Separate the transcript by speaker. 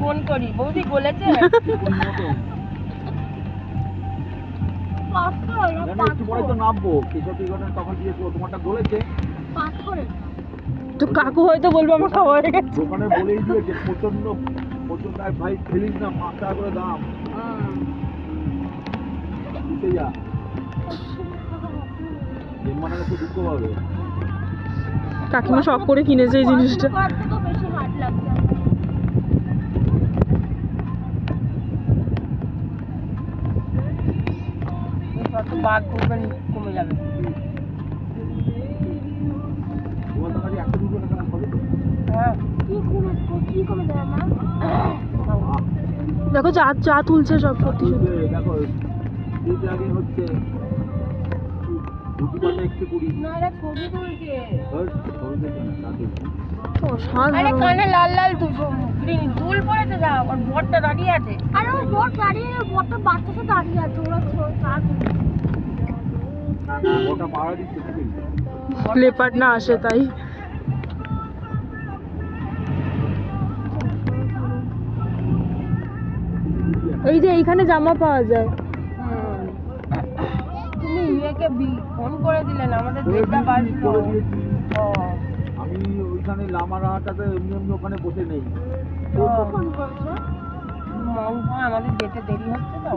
Speaker 1: Phone করি, বৌদি বলেছে
Speaker 2: একটু পরে তো নামবো, কেশবী গার্ডেন তখন দিয়েছো, তোমারটা বলেছে
Speaker 3: তো কাকু হয়তো বলবো আমার খাওয়া হয়ে গেছে।
Speaker 2: দোকানে বলেই দিয়েছে প্রচন্ড প্রচন্ড, ভাই খেলিস না, 5 টাকা করে দাম দিতে যা, মানে একটু দুঃখ পাবে।
Speaker 3: কাকিমা শখ করে কিনেছে এই জিনিসটা।
Speaker 1: বাঘ করবেন কমে যাবে।
Speaker 3: দেখো চা চা তুলছে সব, সত্যি সত্যি
Speaker 2: দেখো হচ্ছে
Speaker 1: কানে লাল লাল দুল পড়েছে, যা ওর বরটা দাঁড়িয়ে আছে।
Speaker 4: আরে ওর বর দাঁড়িয়ে, বরটা বাচ্চার সাথে দাঁড়িয়ে আছে, ওরা চা
Speaker 2: ওটা পাড়া দিচ্ছে
Speaker 3: লেপার্ড না আসে তাই। এই যে এইখানে জামা পাওয়া যায়।
Speaker 1: তুমি ইয়েকে ফোন করে দিলেন, আমাদের দেবটা বাজলো।
Speaker 2: আমি ওইখানে লামারাটাতে এমনি এমনি ওখানে বসে নেই।
Speaker 4: ফোন করছো?
Speaker 1: আমাদের যেতে দেরি হচ্ছে তো।